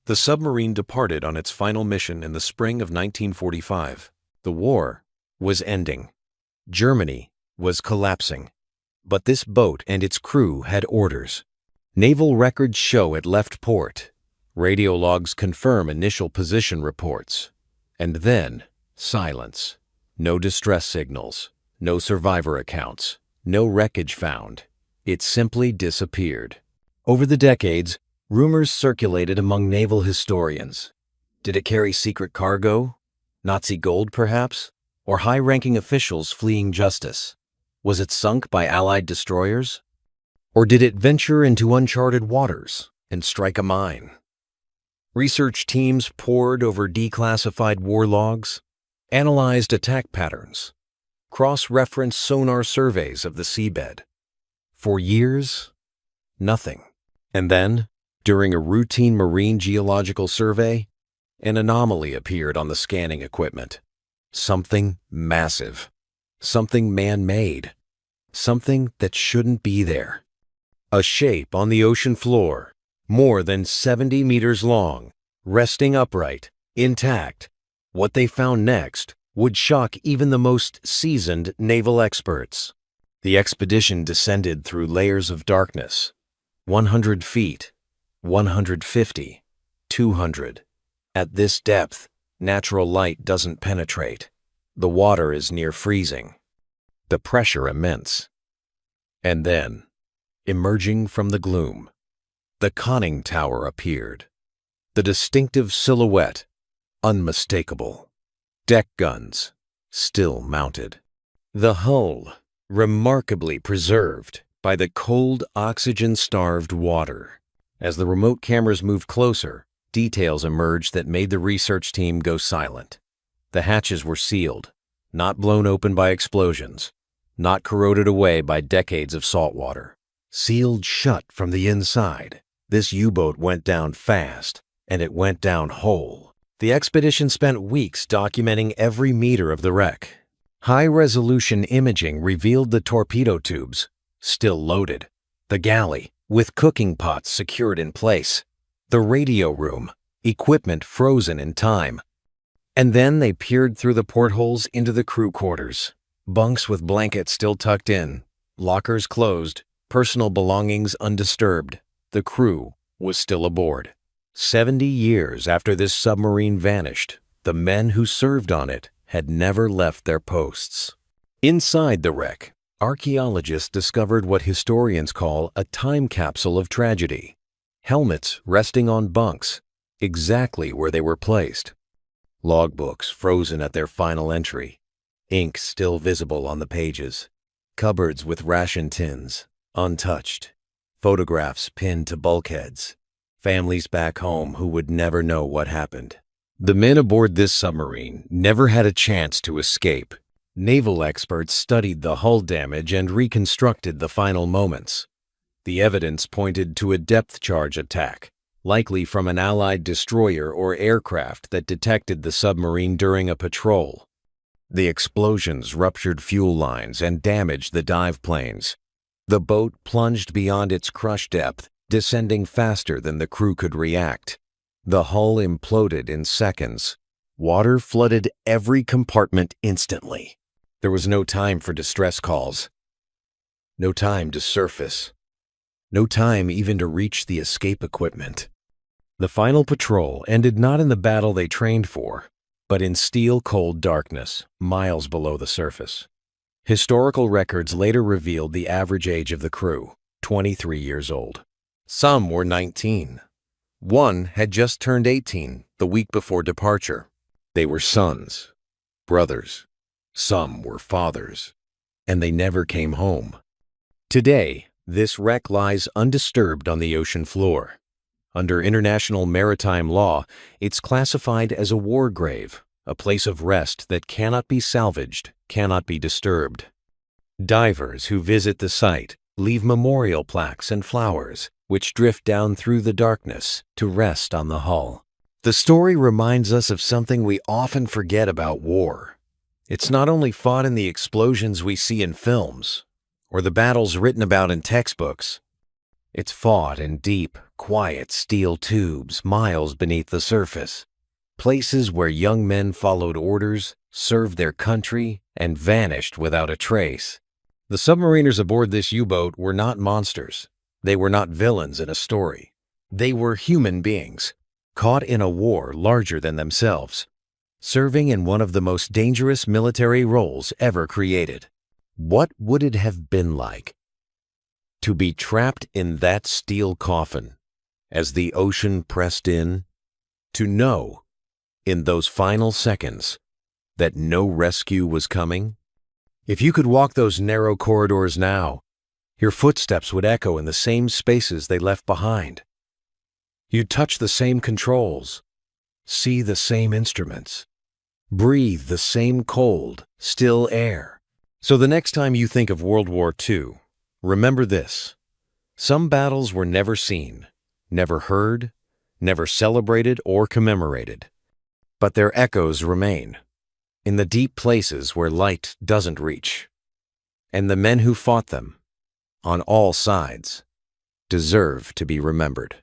The submarine departed on its final mission in the spring of 1945. The war was ending. Germany was collapsing. But this boat and its crew had orders. Naval records show it left port. Radio logs confirm initial position reports. And then, silence. No distress signals. No survivor accounts. No wreckage found. It simply disappeared. Over the decades, rumors circulated among naval historians. Did it carry secret cargo? Nazi gold, perhaps? Or high-ranking officials fleeing justice? Was it sunk by Allied destroyers? Or did it venture into uncharted waters and strike a mine? Research teams pored over declassified war logs, analyzed attack patterns, cross-referenced sonar surveys of the seabed. For years, nothing. And then, during a routine marine geological survey, an anomaly appeared on the scanning equipment. Something massive. Something man-made. Something that shouldn't be there. A shape on the ocean floor, more than 70 meters long, resting upright, intact. What they found next would shock even the most seasoned naval experts. The expedition descended through layers of darkness. 100 feet, 150, 200. At this depth, natural light doesn't penetrate. The water is near freezing. The pressure immense. And then, emerging from the gloom, the conning tower appeared. The distinctive silhouette, unmistakable. Deck guns, still mounted. The hull, remarkably preserved by the cold, oxygen-starved water. As the remote cameras moved closer, details emerged that made the research team go silent. The hatches were sealed, not blown open by explosions, not corroded away by decades of salt water. Sealed shut from the inside, this U-boat went down fast, and it went down whole. The expedition spent weeks documenting every meter of the wreck. High-resolution imaging revealed the torpedo tubes, still loaded, the galley, with cooking pots secured in place, the radio room, equipment frozen in time. And then they peered through the portholes into the crew quarters. Bunks with blankets still tucked in, lockers closed, personal belongings undisturbed. The crew was still aboard. 70 years after this submarine vanished, the men who served on it had never left their posts. Inside the wreck, archaeologists discovered what historians call a time capsule of tragedy. Helmets resting on bunks, exactly where they were placed. Logbooks frozen at their final entry, ink still visible on the pages. Cupboards with ration tins, untouched. Photographs pinned to bulkheads. Families back home who would never know what happened. The men aboard this submarine never had a chance to escape. Naval experts studied the hull damage and reconstructed the final moments. The evidence pointed to a depth charge attack, likely from an Allied destroyer or aircraft that detected the submarine during a patrol. The explosions ruptured fuel lines and damaged the dive planes. The boat plunged beyond its crush depth, descending faster than the crew could react. The hull imploded in seconds. Water flooded every compartment instantly. There was no time for distress calls. No time to surface. No time even to reach the escape equipment. The final patrol ended not in the battle they trained for, but in steel-cold darkness, miles below the surface. Historical records later revealed the average age of the crew, 23 years old. Some were 19. One had just turned 18 the week before departure. They were sons, brothers. Some were fathers, and they never came home. Today, this wreck lies undisturbed on the ocean floor. Under international maritime law, it's classified as a war grave, a place of rest that cannot be salvaged, cannot be disturbed. Divers who visit the site leave memorial plaques and flowers, which drift down through the darkness to rest on the hull. The story reminds us of something we often forget about war. It's not only fought in the explosions we see in films, or the battles written about in textbooks. It's fought in deep, quiet steel tubes miles beneath the surface. Places where young men followed orders, served their country, and vanished without a trace. The submariners aboard this U-boat were not monsters. They were not villains in a story. They were human beings, caught in a war larger than themselves, serving in one of the most dangerous military roles ever created. What would it have been like to be trapped in that steel coffin as the ocean pressed in, to know in those final seconds that no rescue was coming? If you could walk those narrow corridors now, your footsteps would echo in the same spaces they left behind. You'd touch the same controls, see the same instruments, breathe the same cold, still air. So the next time you think of World War II, remember this. Some battles were never seen, never heard, never celebrated or commemorated. But their echoes remain, in the deep places where light doesn't reach. And the men who fought them, on all sides, deserve to be remembered.